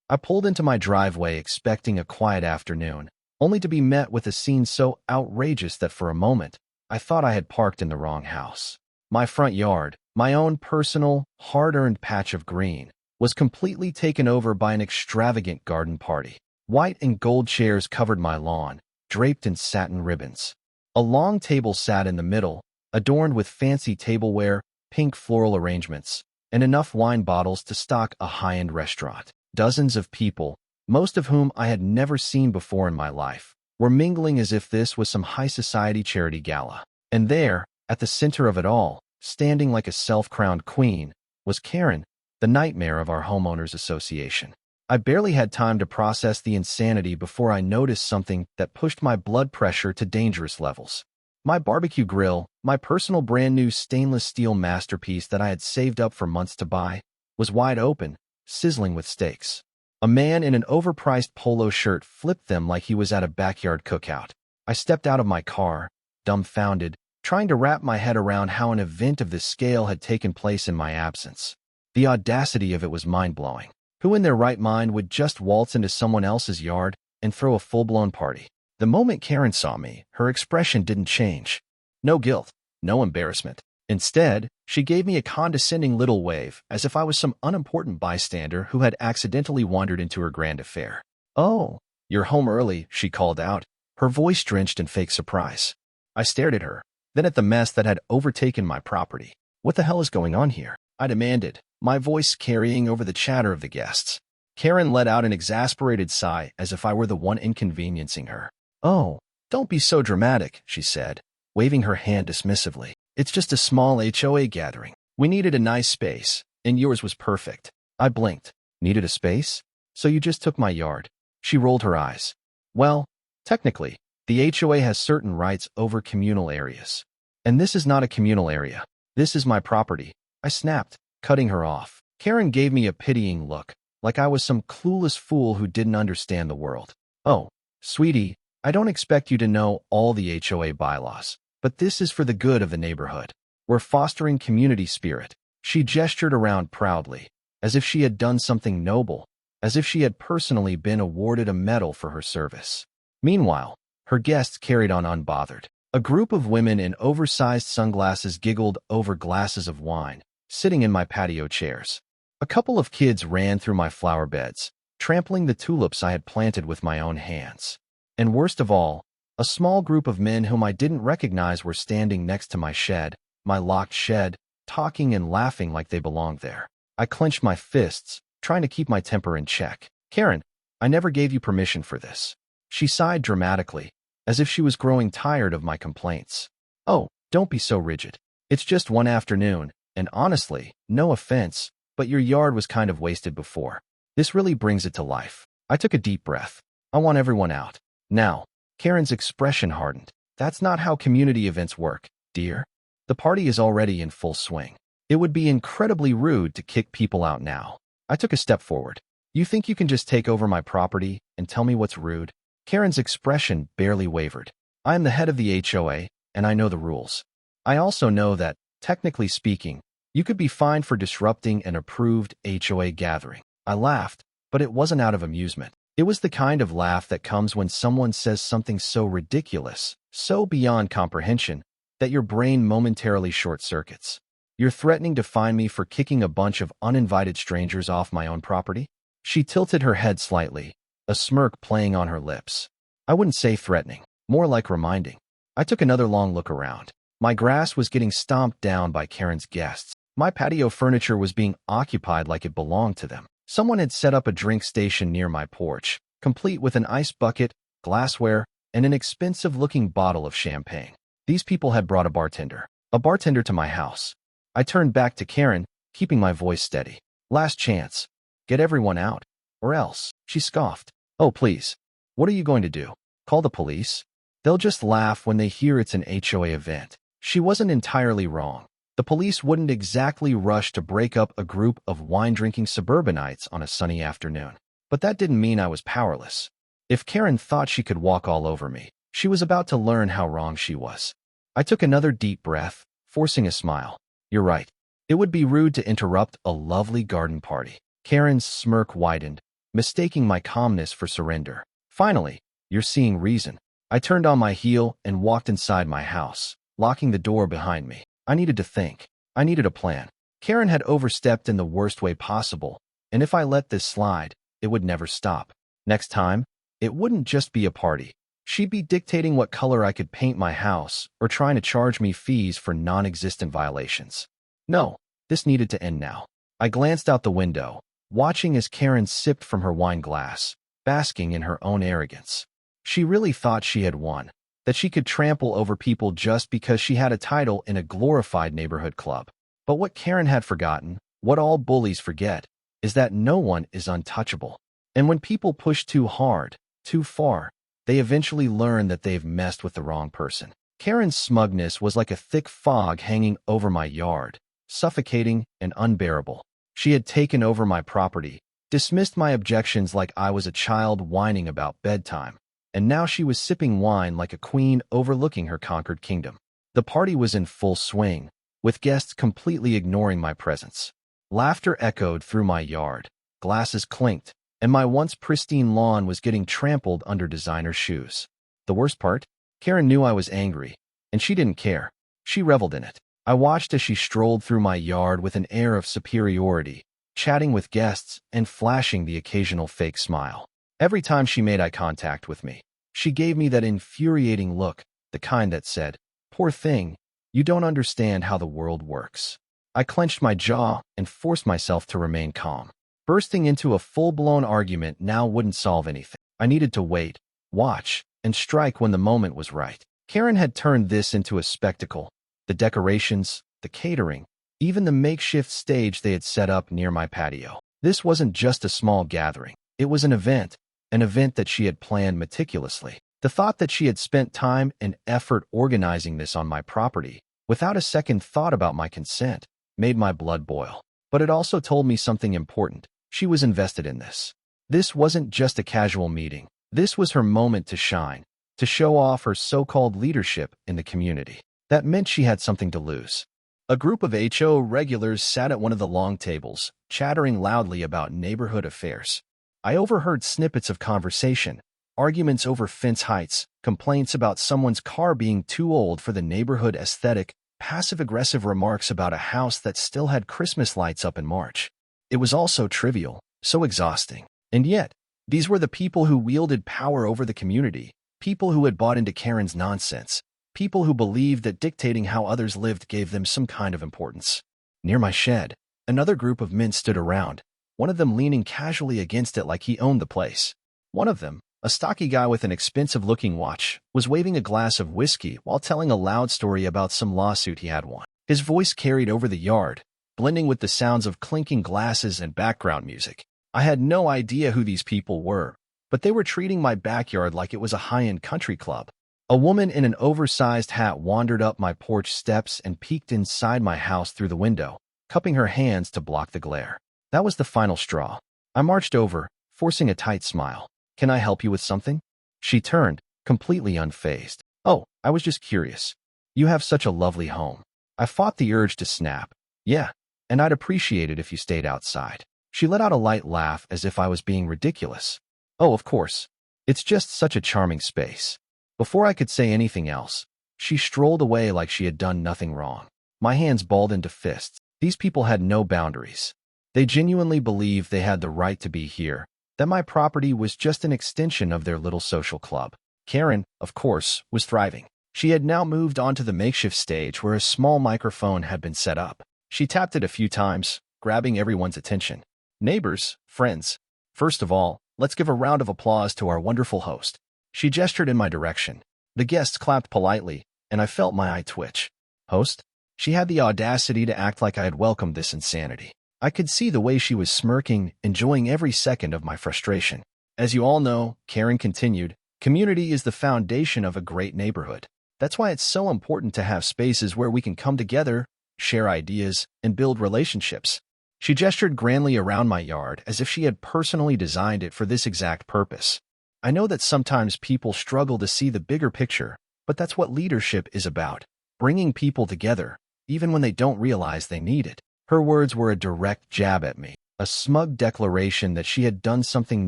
I pulled into my driveway expecting a quiet afternoon, only to be met with a scene so outrageous that for a moment, I thought I had parked in the wrong house. My front yard, my own personal, hard-earned patch of green, was completely taken over by an extravagant garden party. White and gold chairs covered my lawn, draped in satin ribbons. A long table sat in the middle, adorned with fancy tableware, pink floral arrangements, and enough wine bottles to stock a high-end restaurant. Dozens of people, most of whom I had never seen before in my life, were mingling as if this was some high society charity gala. And there, at the center of it all, standing like a self-crowned queen, was Karen, the nightmare of our homeowners association. I barely had time to process the insanity before I noticed something that pushed my blood pressure to dangerous levels. My barbecue grill, my personal brand new stainless steel masterpiece that I had saved up for months to buy, was wide open, sizzling with steaks. A man in an overpriced polo shirt flipped them like he was at a backyard cookout. I stepped out of my car, dumbfounded, trying to wrap my head around how an event of this scale had taken place in my absence. The audacity of it was mind-blowing. Who in their right mind would just waltz into someone else's yard and throw a full-blown party? The moment Karen saw me, her expression didn't change. No guilt, no embarrassment. Instead, she gave me a condescending little wave, as if I was some unimportant bystander who had accidentally wandered into her grand affair. "Oh, you're home early," she called out, her voice drenched in fake surprise. I stared at her, then at the mess that had overtaken my property. "What the hell is going on here?" I demanded, my voice carrying over the chatter of the guests. Karen let out an exasperated sigh as if I were the one inconveniencing her. "Oh, don't be so dramatic," she said, waving her hand dismissively. "It's just a small HOA gathering. We needed a nice space, and yours was perfect." I blinked. "Needed a space? So you just took my yard?" She rolled her eyes. "Well, technically, the HOA has certain rights over communal areas. And this is not a communal area. This is my property," I snapped, cutting her off. Karen gave me a pitying look, like I was some clueless fool who didn't understand the world. "Oh, sweetie, I don't expect you to know all the HOA bylaws, but this is for the good of the neighborhood. We're fostering community spirit." She gestured around proudly, as if she had done something noble, as if she had personally been awarded a medal for her service. Meanwhile, her guests carried on unbothered. A group of women in oversized sunglasses giggled over glasses of wine, sitting in my patio chairs. A couple of kids ran through my flower beds, trampling the tulips I had planted with my own hands. And worst of all, a small group of men whom I didn't recognize were standing next to my locked shed, talking and laughing like they belonged there. I clenched my fists, trying to keep my temper in check. "Karen, I never gave you permission for this." She sighed dramatically, as if she was growing tired of my complaints. "Oh, don't be so rigid. It's just one afternoon, and honestly, no offense, but your yard was kind of wasted before. This really brings it to life." I took a deep breath. "I want everyone out. Now." Karen's expression hardened. "That's not how community events work, dear. The party is already in full swing. It would be incredibly rude to kick people out now." I took a step forward. "You think you can just take over my property and tell me what's rude?" Karen's expression barely wavered. "I am the head of the HOA, and I know the rules. I also know that, technically speaking, you could be fined for disrupting an approved HOA gathering." I laughed, but it wasn't out of amusement. It was the kind of laugh that comes when someone says something so ridiculous, so beyond comprehension, that your brain momentarily short-circuits. "You're threatening to fine me for kicking a bunch of uninvited strangers off my own property?" She tilted her head slightly, a smirk playing on her lips. "I wouldn't say threatening, more like reminding." I took another long look around. My grass was getting stomped down by Karen's guests. My patio furniture was being occupied like it belonged to them. Someone had set up a drink station near my porch, complete with an ice bucket, glassware, and an expensive-looking bottle of champagne. These people had brought a bartender to my house. I turned back to Karen, keeping my voice steady. "Last chance. Get everyone out, or else." She scoffed. "Oh, please. What are you going to do? Call the police? They'll just laugh when they hear it's an HOA event." She wasn't entirely wrong. The police wouldn't exactly rush to break up a group of wine-drinking suburbanites on a sunny afternoon. But that didn't mean I was powerless. If Karen thought she could walk all over me, she was about to learn how wrong she was. I took another deep breath, forcing a smile. "You're right. It would be rude to interrupt a lovely garden party." Karen's smirk widened, mistaking my calmness for surrender. Finally, you're seeing reason. I turned on my heel and walked inside my house, locking the door behind me. I needed to think. I needed a plan. Karen had overstepped in the worst way possible, and if I let this slide, it would never stop. Next time, it wouldn't just be a party. She'd be dictating what color I could paint my house or trying to charge me fees for non-existent violations. No, this needed to end now. I glanced out the window, watching as Karen sipped from her wine glass, basking in her own arrogance. She really thought she had won, that she could trample over people just because she had a title in a glorified neighborhood club. But what Karen had forgotten, what all bullies forget, is that no one is untouchable. And when people push too hard, too far, they eventually learn that they've messed with the wrong person. Karen's smugness was like a thick fog hanging over my yard, suffocating and unbearable. She had taken over my property, dismissed my objections like I was a child whining about bedtime, and now she was sipping wine like a queen overlooking her conquered kingdom. The party was in full swing, with guests completely ignoring my presence. Laughter echoed through my yard, glasses clinked, and my once pristine lawn was getting trampled under designer shoes. The worst part? Karen knew I was angry, and she didn't care. She reveled in it. I watched as she strolled through my yard with an air of superiority, chatting with guests and flashing the occasional fake smile. Every time she made eye contact with me, she gave me that infuriating look, the kind that said, "Poor thing, you don't understand how the world works." I clenched my jaw and forced myself to remain calm. Bursting into a full-blown argument now wouldn't solve anything. I needed to wait, watch, and strike when the moment was right. Karen had turned this into a spectacle. The decorations, the catering, even the makeshift stage they had set up near my patio. This wasn't just a small gathering. It was an event that she had planned meticulously. The thought that she had spent time and effort organizing this on my property, without a second thought about my consent, made my blood boil. But it also told me something important. She was invested in this. This wasn't just a casual meeting. This was her moment to shine, to show off her so-called leadership in the community. That meant she had something to lose. A group of HOA regulars sat at one of the long tables, chattering loudly about neighborhood affairs. I overheard snippets of conversation, arguments over fence heights, complaints about someone's car being too old for the neighborhood aesthetic, passive-aggressive remarks about a house that still had Christmas lights up in March. It was all so trivial, so exhausting. And yet, these were the people who wielded power over the community, people who had bought into Karen's nonsense, people who believed that dictating how others lived gave them some kind of importance. Near my shed, another group of men stood around, one of them leaning casually against it like he owned the place. One of them, a stocky guy with an expensive-looking watch, was waving a glass of whiskey while telling a loud story about some lawsuit he had won. His voice carried over the yard, blending with the sounds of clinking glasses and background music. I had no idea who these people were, but they were treating my backyard like it was a high-end country club. A woman in an oversized hat wandered up my porch steps and peeked inside my house through the window, cupping her hands to block the glare. That was the final straw. I marched over, forcing a tight smile. "Can I help you with something?" She turned, completely unfazed. "Oh, I was just curious. You have such a lovely home." I fought the urge to snap. "Yeah, and I'd appreciate it if you stayed outside." She let out a light laugh as if I was being ridiculous. "Oh, of course. It's just such a charming space." Before I could say anything else, she strolled away like she had done nothing wrong. My hands balled into fists. These people had no boundaries. They genuinely believed they had the right to be here, that my property was just an extension of their little social club. Karen, of course, was thriving. She had now moved onto the makeshift stage where a small microphone had been set up. She tapped it a few times, grabbing everyone's attention. "Neighbors, friends, first of all, let's give a round of applause to our wonderful host." She gestured in my direction. The guests clapped politely, and I felt my eye twitch. "Host?" She had the audacity to act like I had welcomed this insanity. I could see the way she was smirking, enjoying every second of my frustration. "As you all know," Karen continued, "community is the foundation of a great neighborhood. That's why it's so important to have spaces where we can come together, share ideas, and build relationships." She gestured grandly around my yard as if she had personally designed it for this exact purpose. I know that sometimes people struggle to see the bigger picture, but that's what leadership is about, bringing people together, even when they don't realize they need it. Her words were a direct jab at me. a smug declaration that she had done something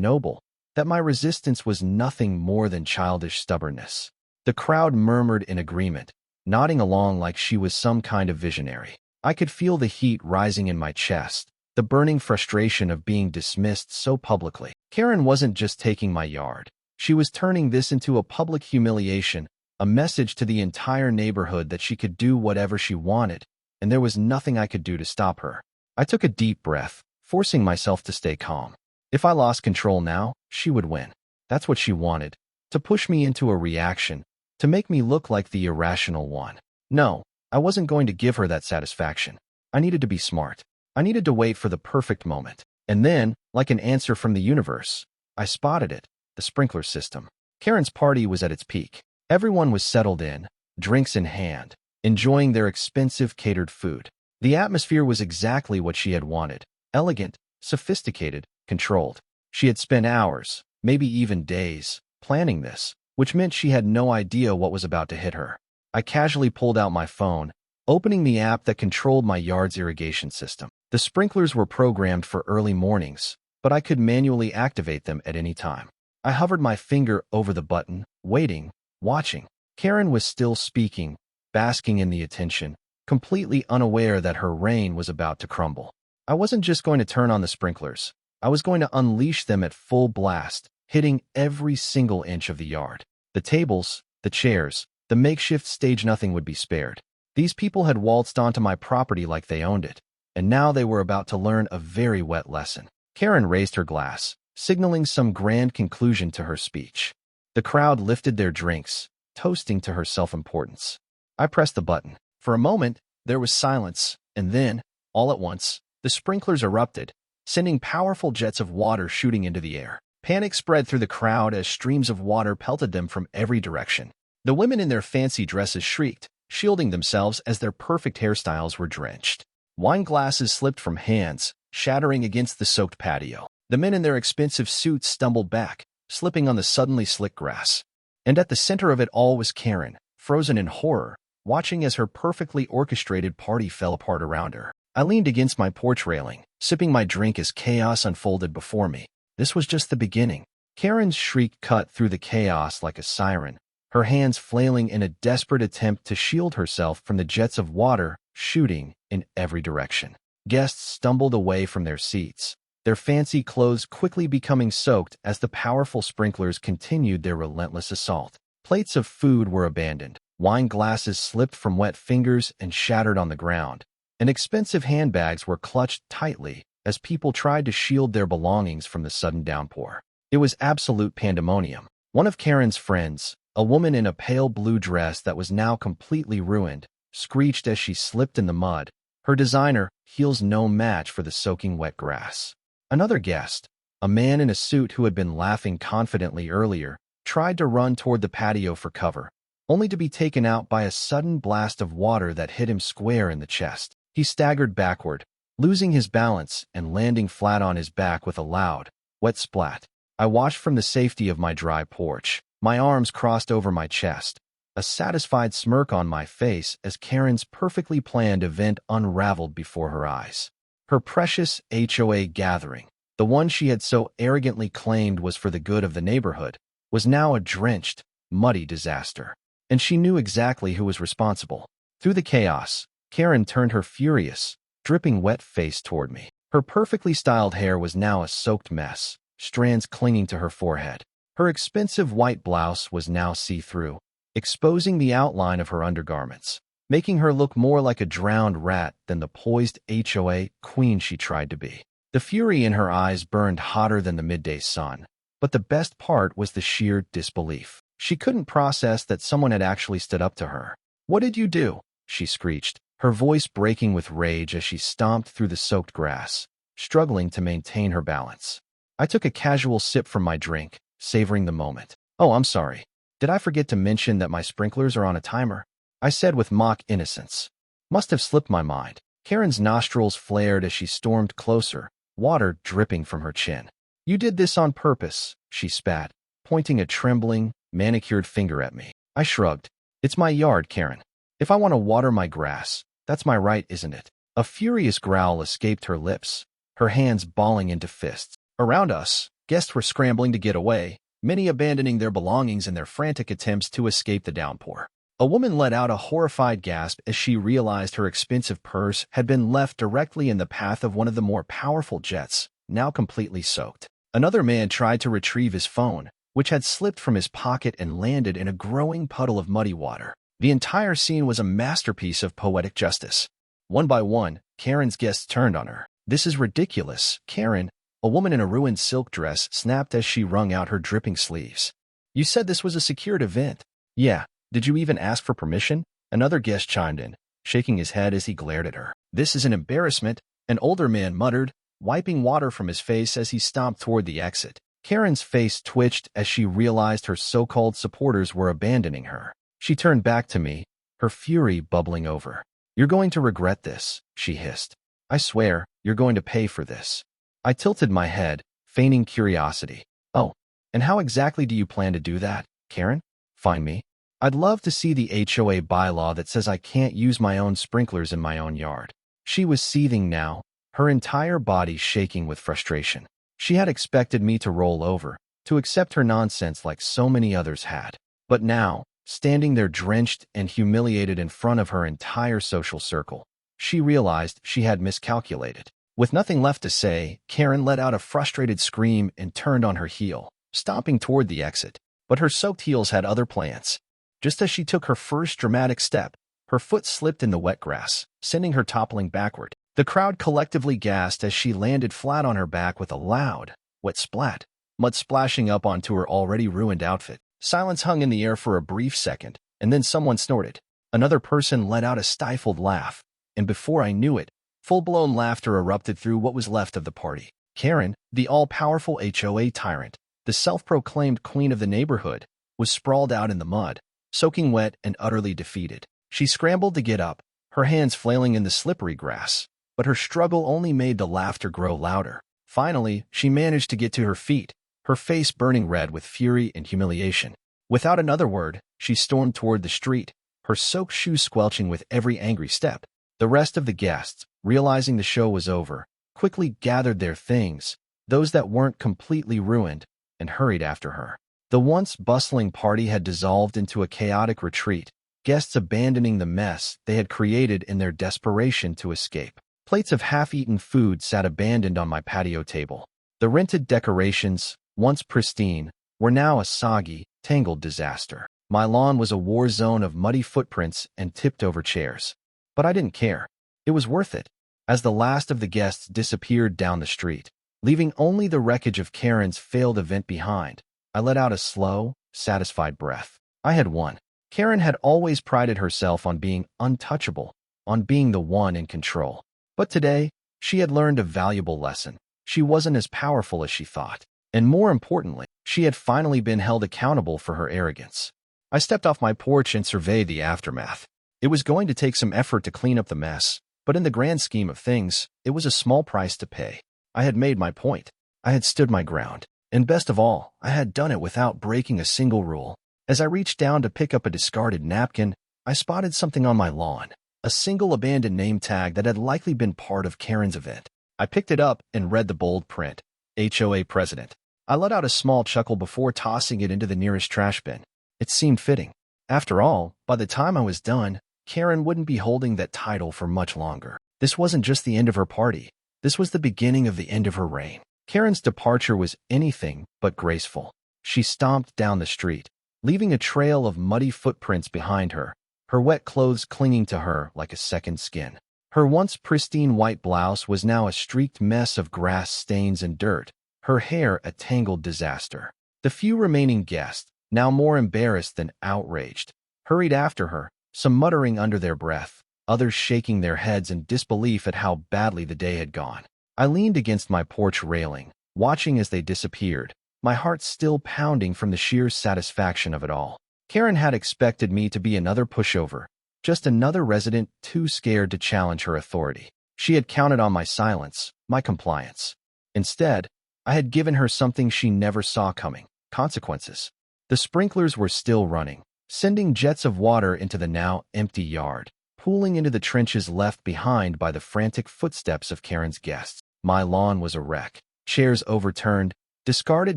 noble, that my resistance was nothing more than childish stubbornness. The crowd murmured in agreement, nodding along like she was some kind of visionary. I could feel the heat rising in my chest, the burning frustration of being dismissed so publicly. Karen wasn't just taking my yard. She was turning this into a public humiliation, a message to the entire neighborhood that she could do whatever she wanted, and there was nothing I could do to stop her. I took a deep breath, forcing myself to stay calm. If I lost control now, she would win. That's what she wanted, to push me into a reaction, to make me look like the irrational one. No, I wasn't going to give her that satisfaction. I needed to be smart. I needed to wait for the perfect moment. And then, like an answer from the universe, I spotted it, the sprinkler system. Karen's party was at its peak. Everyone was settled in, drinks in hand, enjoying their expensive catered food. The atmosphere was exactly what she had wanted. Elegant, sophisticated, controlled. She had spent hours, maybe even days, planning this, which meant she had no idea what was about to hit her. I casually pulled out my phone, opening the app that controlled my yard's irrigation system. The sprinklers were programmed for early mornings, but I could manually activate them at any time. I hovered my finger over the button, waiting, watching. Karen was still speaking, basking in the attention, completely unaware that her reign was about to crumble. I wasn't just going to turn on the sprinklers. I was going to unleash them at full blast, hitting every single inch of the yard. The tables, the chairs, the makeshift stage, nothing would be spared. These people had waltzed onto my property like they owned it, and now they were about to learn a very wet lesson. Karen raised her glass, signaling some grand conclusion to her speech. The crowd lifted their drinks, toasting to her self-importance. I pressed the button. For a moment, there was silence, and then, all at once, the sprinklers erupted, sending powerful jets of water shooting into the air. Panic spread through the crowd as streams of water pelted them from every direction. The women in their fancy dresses shrieked, shielding themselves as their perfect hairstyles were drenched. Wine glasses slipped from hands, shattering against the soaked patio. The men in their expensive suits stumbled back, slipping on the suddenly slick grass. And at the center of it all was Karen, frozen in horror, watching as her perfectly orchestrated party fell apart around her. I leaned against my porch railing, sipping my drink as chaos unfolded before me. This was just the beginning. Karen's shriek cut through the chaos like a siren, her hands flailing in a desperate attempt to shield herself from the jets of water shooting in every direction. Guests stumbled away from their seats, their fancy clothes quickly becoming soaked as the powerful sprinklers continued their relentless assault. Plates of food were abandoned, wine glasses slipped from wet fingers and shattered on the ground, and expensive handbags were clutched tightly as people tried to shield their belongings from the sudden downpour. It was absolute pandemonium. One of Karen's friends, a woman in a pale blue dress that was now completely ruined, screeched as she slipped in the mud, her designer heels no match for the soaking wet grass. Another guest, a man in a suit who had been laughing confidently earlier, tried to run toward the patio for cover, only to be taken out by a sudden blast of water that hit him square in the chest. He staggered backward, losing his balance and landing flat on his back with a loud, wet splat. I watched from the safety of my dry porch, my arms crossed over my chest, a satisfied smirk on my face as Karen's perfectly planned event unraveled before her eyes. Her precious HOA gathering, the one she had so arrogantly claimed was for the good of the neighborhood, was now a drenched, muddy disaster. And she knew exactly who was responsible. Through the chaos, Karen turned her furious, dripping wet face toward me. Her perfectly styled hair was now a soaked mess, strands clinging to her forehead. Her expensive white blouse was now see-through, exposing the outline of her undergarments, making her look more like a drowned rat than the poised HOA queen she tried to be. The fury in her eyes burned hotter than the midday sun, but the best part was the sheer disbelief. She couldn't process that someone had actually stood up to her. "What did you do?" she screeched, her voice breaking with rage as she stomped through the soaked grass, struggling to maintain her balance. I took a casual sip from my drink, savoring the moment. "Oh, I'm sorry. Did I forget to mention that my sprinklers are on a timer?" I said with mock innocence. Must have slipped my mind. Karen's nostrils flared as she stormed closer, water dripping from her chin. "You did this on purpose," she spat, pointing a trembling, manicured finger at me. I shrugged. "It's my yard, Karen. If I want to water my grass, that's my right, isn't it?" A furious growl escaped her lips, her hands balling into fists. Around us, guests were scrambling to get away, many abandoning their belongings in their frantic attempts to escape the downpour. A woman let out a horrified gasp as she realized her expensive purse had been left directly in the path of one of the more powerful jets, now completely soaked. Another man tried to retrieve his phone, which had slipped from his pocket and landed in a growing puddle of muddy water. The entire scene was a masterpiece of poetic justice. One by one, Karen's guests turned on her. "This is ridiculous, Karen," a woman in a ruined silk dress snapped as she wrung out her dripping sleeves. "You said this was a secured event." "Yeah. Did you even ask for permission?" Another guest chimed in, shaking his head as he glared at her. "This is an embarrassment," an older man muttered, wiping water from his face as he stomped toward the exit. Karen's face twitched as she realized her so-called supporters were abandoning her. She turned back to me, her fury bubbling over. "You're going to regret this," she hissed. "I swear, you're going to pay for this." I tilted my head, feigning curiosity. "Oh, and how exactly do you plan to do that, Karen? Find me? I'd love to see the HOA bylaw that says I can't use my own sprinklers in my own yard." She was seething now, her entire body shaking with frustration. She had expected me to roll over, to accept her nonsense like so many others had. But now, standing there drenched and humiliated in front of her entire social circle, she realized she had miscalculated. With nothing left to say, Karen let out a frustrated scream and turned on her heel, stomping toward the exit. But her soaked heels had other plans. Just as she took her first dramatic step, her foot slipped in the wet grass, sending her toppling backward. The crowd collectively gasped as she landed flat on her back with a loud, wet splat, mud splashing up onto her already ruined outfit. Silence hung in the air for a brief second, and then someone snorted. Another person let out a stifled laugh, and before I knew it, full-blown laughter erupted through what was left of the party. Karen, the all-powerful HOA tyrant, the self-proclaimed queen of the neighborhood, was sprawled out in the mud, soaking wet and utterly defeated. She scrambled to get up, her hands flailing in the slippery grass, but her struggle only made the laughter grow louder. Finally, she managed to get to her feet, her face burning red with fury and humiliation. Without another word, she stormed toward the street, her soaked shoes squelching with every angry step. The rest of the guests, realizing the show was over, quickly gathered their things, those that weren't completely ruined, and hurried after her. The once bustling party had dissolved into a chaotic retreat, guests abandoning the mess they had created in their desperation to escape. Plates of half-eaten food sat abandoned on my patio table. The rented decorations, once pristine, were now a soggy, tangled disaster. My lawn was a war zone of muddy footprints and tipped-over chairs. But I didn't care. It was worth it. As the last of the guests disappeared down the street, leaving only the wreckage of Karen's failed event behind, I let out a slow, satisfied breath. I had won. Karen had always prided herself on being untouchable, on being the one in control. But today, she had learned a valuable lesson. She wasn't as powerful as she thought. And more importantly, she had finally been held accountable for her arrogance. I stepped off my porch and surveyed the aftermath. It was going to take some effort to clean up the mess, but in the grand scheme of things, it was a small price to pay. I had made my point. I had stood my ground. And best of all, I had done it without breaking a single rule. As I reached down to pick up a discarded napkin, I spotted something on my lawn. A single abandoned name tag that had likely been part of Karen's event. I picked it up and read the bold print, HOA President. I let out a small chuckle before tossing it into the nearest trash bin. It seemed fitting. After all, by the time I was done, Karen wouldn't be holding that title for much longer. This wasn't just the end of her party. This was the beginning of the end of her reign. Karen's departure was anything but graceful. She stomped down the street, leaving a trail of muddy footprints behind her, her wet clothes clinging to her like a second skin. Her once pristine white blouse was now a streaked mess of grass stains and dirt, her hair a tangled disaster. The few remaining guests, now more embarrassed than outraged, hurried after her, some muttering under their breath, others shaking their heads in disbelief at how badly the day had gone. I leaned against my porch railing, watching as they disappeared, my heart still pounding from the sheer satisfaction of it all. Karen had expected me to be another pushover, just another resident too scared to challenge her authority. She had counted on my silence, my compliance. Instead, I had given her something she never saw coming: consequences. The sprinklers were still running, sending jets of water into the now empty yard, pooling into the trenches left behind by the frantic footsteps of Karen's guests. My lawn was a wreck. Chairs overturned, discarded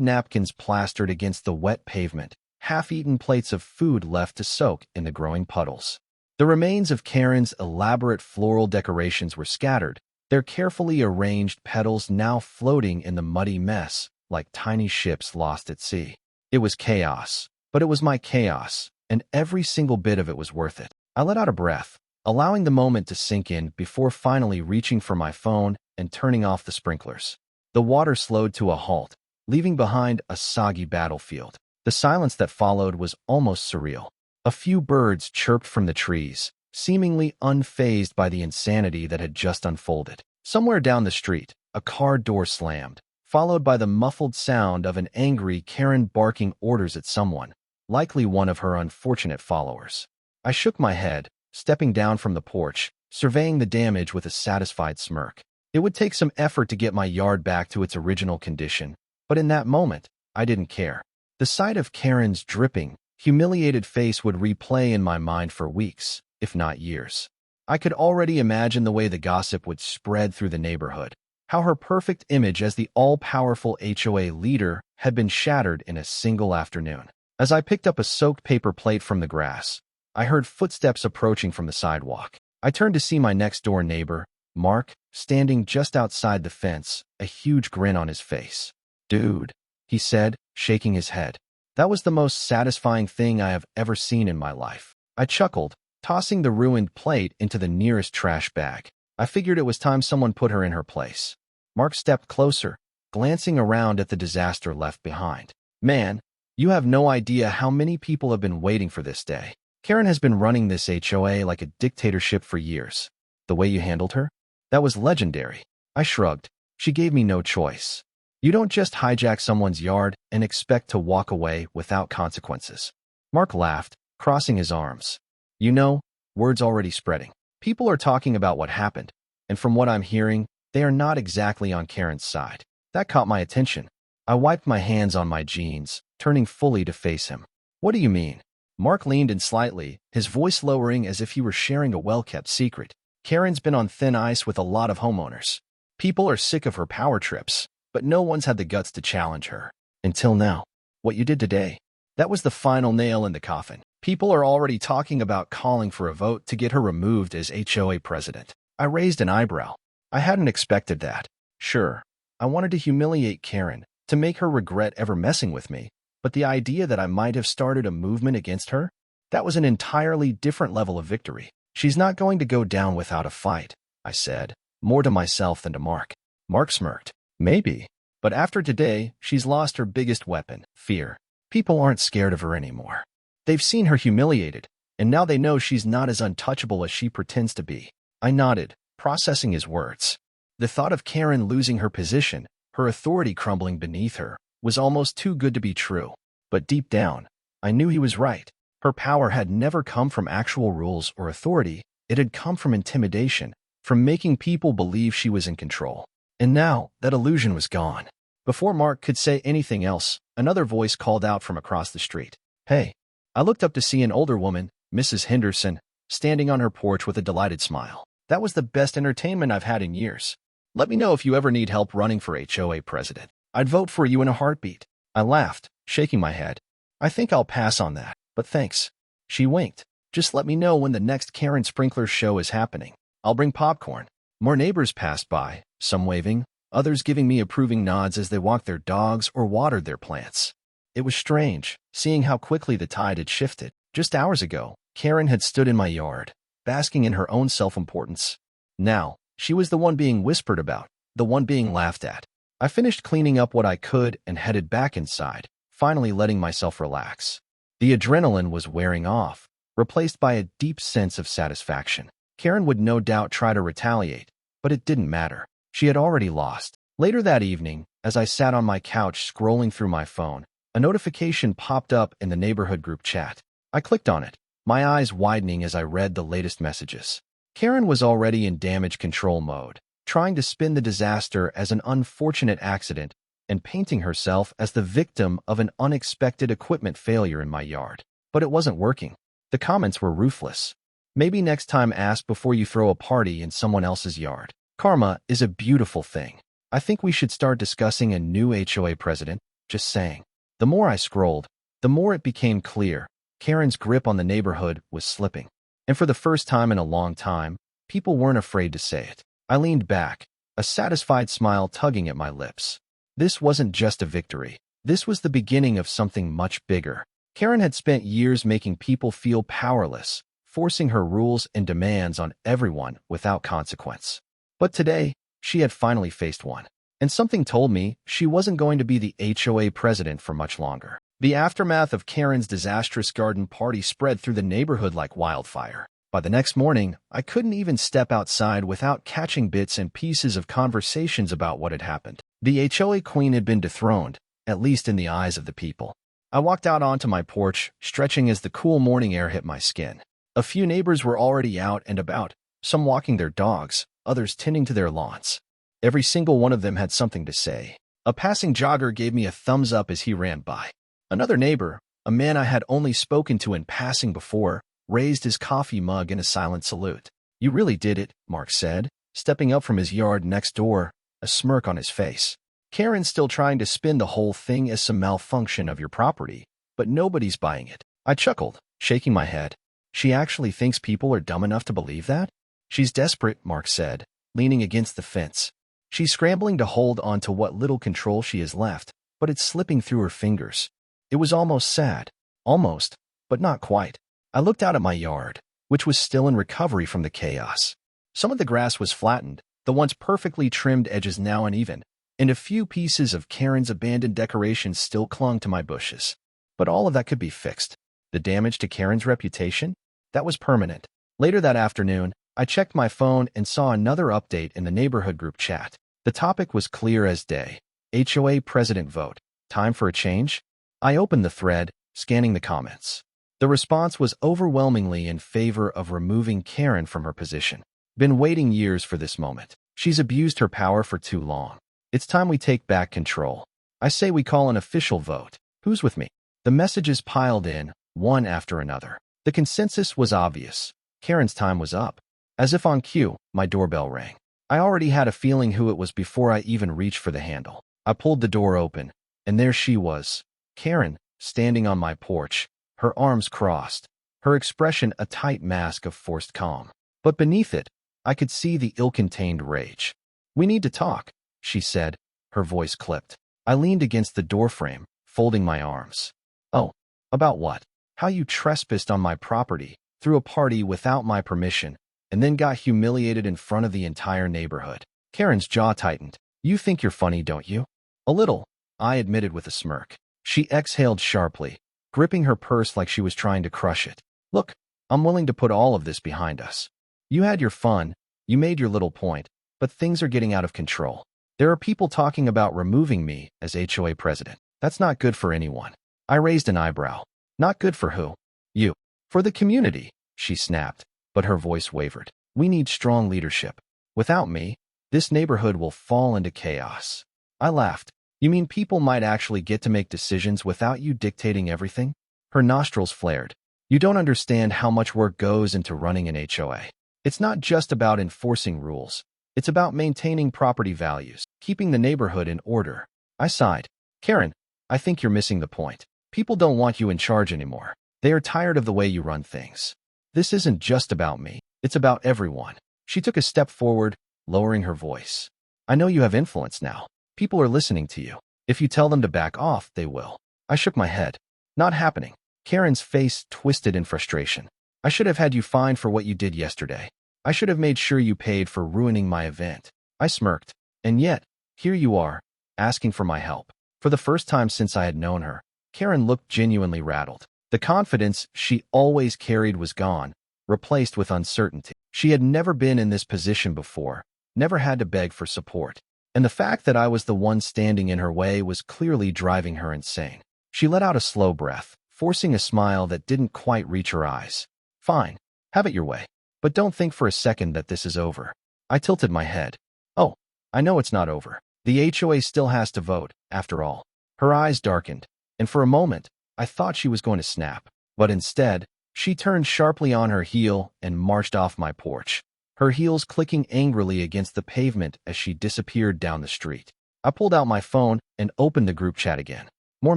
napkins plastered against the wet pavement, half-eaten plates of food left to soak in the growing puddles. The remains of Karen's elaborate floral decorations were scattered, their carefully arranged petals now floating in the muddy mess like tiny ships lost at sea. It was chaos, but it was my chaos, and every single bit of it was worth it. I let out a breath, allowing the moment to sink in before finally reaching for my phone and turning off the sprinklers. The water slowed to a halt, leaving behind a soggy battlefield. The silence that followed was almost surreal. A few birds chirped from the trees, seemingly unfazed by the insanity that had just unfolded. Somewhere down the street, a car door slammed, followed by the muffled sound of an angry Karen barking orders at someone, likely one of her unfortunate followers. I shook my head, stepping down from the porch, surveying the damage with a satisfied smirk. It would take some effort to get my yard back to its original condition, but in that moment, I didn't care. The sight of Karen's dripping, humiliated face would replay in my mind for weeks, if not years. I could already imagine the way the gossip would spread through the neighborhood, how her perfect image as the all-powerful HOA leader had been shattered in a single afternoon. As I picked up a soaked paper plate from the grass, I heard footsteps approaching from the sidewalk. I turned to see my next-door neighbor, Mark, standing just outside the fence, a huge grin on his face. "Dude," he said, shaking his head. "That was the most satisfying thing I have ever seen in my life." I chuckled, tossing the ruined plate into the nearest trash bag. I figured it was time someone put her in her place. Mark stepped closer, glancing around at the disaster left behind. "Man, you have no idea how many people have been waiting for this day. Karen has been running this HOA like a dictatorship for years. The way you handled her? That was legendary." I shrugged. She gave me no choice. You don't just hijack someone's yard and expect to walk away without consequences. Mark laughed, crossing his arms. "You know, word's already spreading. People are talking about what happened, and from what I'm hearing, they are not exactly on Karen's side." That caught my attention. I wiped my hands on my jeans, turning fully to face him. "What do you mean?" Mark leaned in slightly, his voice lowering as if he were sharing a well-kept secret. "Karen's been on thin ice with a lot of homeowners. People are sick of her power trips, but no one's had the guts to challenge her. Until now. What you did today, that was the final nail in the coffin. People are already talking about calling for a vote to get her removed as HOA president." I raised an eyebrow. I hadn't expected that. Sure, I wanted to humiliate Karen, to make her regret ever messing with me, but the idea that I might have started a movement against her? That was an entirely different level of victory. "She's not going to go down without a fight," I said, more to myself than to Mark. Mark smirked. "Maybe. But after today, she's lost her biggest weapon, fear. People aren't scared of her anymore. They've seen her humiliated, and now they know she's not as untouchable as she pretends to be." I nodded, processing his words. The thought of Karen losing her position, her authority crumbling beneath her, was almost too good to be true. But deep down, I knew he was right. Her power had never come from actual rules or authority. It had come from intimidation, from making people believe she was in control. And now, that illusion was gone. Before Mark could say anything else, another voice called out from across the street. "Hey." I looked up to see an older woman, Mrs. Henderson, standing on her porch with a delighted smile. "That was the best entertainment I've had in years. Let me know if you ever need help running for HOA president. I'd vote for you in a heartbeat." I laughed, shaking my head. "I think I'll pass on that, but thanks." She winked. "Just let me know when the next Karen Sprinkler show is happening. I'll bring popcorn." More neighbors passed by, some waving, others giving me approving nods as they walked their dogs or watered their plants. It was strange, seeing how quickly the tide had shifted. Just hours ago, Karen had stood in my yard, basking in her own self-importance. Now, she was the one being whispered about, the one being laughed at. I finished cleaning up what I could and headed back inside, finally letting myself relax. The adrenaline was wearing off, replaced by a deep sense of satisfaction. Karen would no doubt try to retaliate, but it didn't matter. She had already lost. Later that evening, as I sat on my couch scrolling through my phone, a notification popped up in the neighborhood group chat. I clicked on it, my eyes widening as I read the latest messages. Karen was already in damage control mode, trying to spin the disaster as an unfortunate accident and painting herself as the victim of an unexpected equipment failure in my yard. But it wasn't working. The comments were ruthless. "Maybe next time ask before you throw a party in someone else's yard. Karma is a beautiful thing." I think we should start discussing a new HOA president, just saying. The more I scrolled, the more it became clear Karen's grip on the neighborhood was slipping. And for the first time in a long time, people weren't afraid to say it. I leaned back, a satisfied smile tugging at my lips. This wasn't just a victory. This was the beginning of something much bigger. Karen had spent years making people feel powerless, forcing her rules and demands on everyone without consequence. But today, she had finally faced one. And something told me she wasn't going to be the HOA president for much longer. The aftermath of Karen's disastrous garden party spread through the neighborhood like wildfire. By the next morning, I couldn't even step outside without catching bits and pieces of conversations about what had happened. The HOA queen had been dethroned, at least in the eyes of the people. I walked out onto my porch, stretching as the cool morning air hit my skin. A few neighbors were already out and about, some walking their dogs, others tending to their lawns. Every single one of them had something to say. A passing jogger gave me a thumbs up as he ran by. Another neighbor, a man I had only spoken to in passing before, raised his coffee mug in a silent salute. "You really did it," Mark said, stepping up from his yard next door, a smirk on his face. "Karen's still trying to spin the whole thing as some malfunction of your property, but nobody's buying it." I chuckled, shaking my head. "She actually thinks people are dumb enough to believe that?" "She's desperate," Mark said, leaning against the fence. "She's scrambling to hold on to what little control she has left, but it's slipping through her fingers." It was almost sad. Almost, but not quite. I looked out at my yard, which was still in recovery from the chaos. Some of the grass was flattened, the once perfectly trimmed edges now uneven, and a few pieces of Karen's abandoned decorations still clung to my bushes. But all of that could be fixed. The damage to Karen's reputation? That was permanent. Later that afternoon, I checked my phone and saw another update in the neighborhood group chat. The topic was clear as day. HOA president vote. Time for a change? I opened the thread, scanning the comments. The response was overwhelmingly in favor of removing Karen from her position. Been waiting years for this moment. She's abused her power for too long. It's time we take back control. I say we call an official vote. Who's with me? The messages piled in, one after another. The consensus was obvious. Karen's time was up. As if on cue, my doorbell rang. I already had a feeling who it was before I even reached for the handle. I pulled the door open, and there she was. Karen, standing on my porch, her arms crossed, her expression a tight mask of forced calm. But beneath it, I could see the ill-contained rage. "We need to talk," she said, her voice clipped. I leaned against the doorframe, folding my arms. "Oh, about what? How you trespassed on my property, threw a party without my permission, and then got humiliated in front of the entire neighborhood." Karen's jaw tightened. "You think you're funny, don't you?" "A little," I admitted with a smirk. She exhaled sharply, gripping her purse like she was trying to crush it. "Look, I'm willing to put all of this behind us. You had your fun, you made your little point, but things are getting out of control. There are people talking about removing me as HOA president. That's not good for anyone." I raised an eyebrow. "Not good for who?" "You." "For the community," she snapped, but her voice wavered. "We need strong leadership. Without me, this neighborhood will fall into chaos." I laughed. "You mean people might actually get to make decisions without you dictating everything?" Her nostrils flared. "You don't understand how much work goes into running an HOA. It's not just about enforcing rules. It's about maintaining property values, keeping the neighborhood in order." I sighed. "Karen, I think you're missing the point. People don't want you in charge anymore. They are tired of the way you run things. This isn't just about me. It's about everyone." She took a step forward, lowering her voice. "I know you have influence now. People are listening to you. If you tell them to back off, they will." I shook my head. "Not happening." Karen's face twisted in frustration. "I should have had you fined for what you did yesterday. I should have made sure you paid for ruining my event." I smirked. "And yet, here you are, asking for my help." For the first time since I had known her, Karen looked genuinely rattled. The confidence she always carried was gone, replaced with uncertainty. She had never been in this position before, never had to beg for support. And the fact that I was the one standing in her way was clearly driving her insane. She let out a slow breath, forcing a smile that didn't quite reach her eyes. "Fine, have it your way. But don't think for a second that this is over." I tilted my head. "Oh, I know it's not over. The HOA still has to vote, after all." Her eyes darkened, and for a moment, I thought she was going to snap. But instead, she turned sharply on her heel and marched off my porch. her heels clicking angrily against the pavement as she disappeared down the street. I pulled out my phone and opened the group chat again. More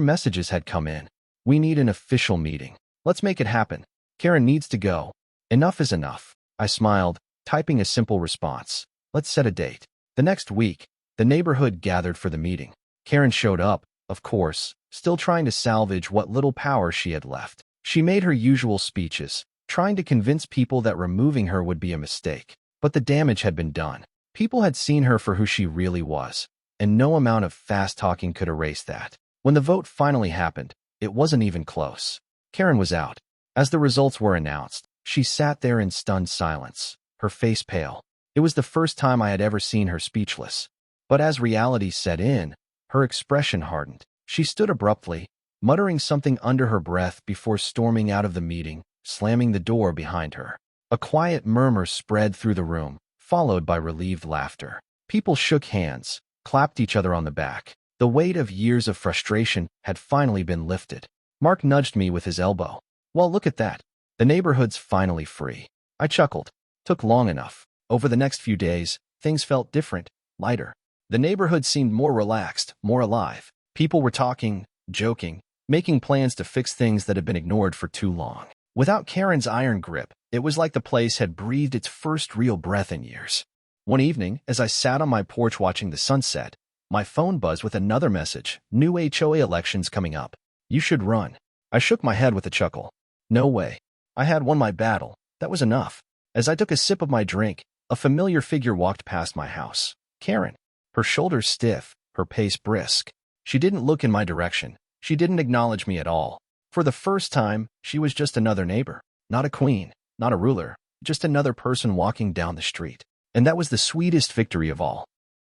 messages had come in. We need an official meeting. Let's make it happen. Karen needs to go. Enough is enough. I smiled, typing a simple response. Let's set a date. The next week, the neighborhood gathered for the meeting. Karen showed up, of course, still trying to salvage what little power she had left. She made her usual speeches, trying to convince people that removing her would be a mistake. But the damage had been done. People had seen her for who she really was, and no amount of fast talking could erase that. When the vote finally happened, it wasn't even close. Karen was out. As the results were announced, she sat there in stunned silence, her face pale. It was the first time I had ever seen her speechless. But as reality set in, her expression hardened. She stood abruptly, muttering something under her breath before storming out of the meeting, slamming the door behind her. A quiet murmur spread through the room, followed by relieved laughter. People shook hands, clapped each other on the back. The weight of years of frustration had finally been lifted. Mark nudged me with his elbow. Well, look at that. The neighborhood's finally free. I chuckled. Took long enough. Over the next few days, things felt different, lighter. The neighborhood seemed more relaxed, more alive. People were talking, joking, making plans to fix things that had been ignored for too long. Without Karen's iron grip, it was like the place had breathed its first real breath in years. One evening, as I sat on my porch watching the sunset, my phone buzzed with another message. New HOA elections coming up. You should run. I shook my head with a chuckle. No way. I had won my battle. That was enough. As I took a sip of my drink, a familiar figure walked past my house. Karen. Her shoulders stiff, her pace brisk. She didn't look in my direction. She didn't acknowledge me at all. For the first time, she was just another neighbor. Not a queen, not a ruler, just another person walking down the street. And that was the sweetest victory of all.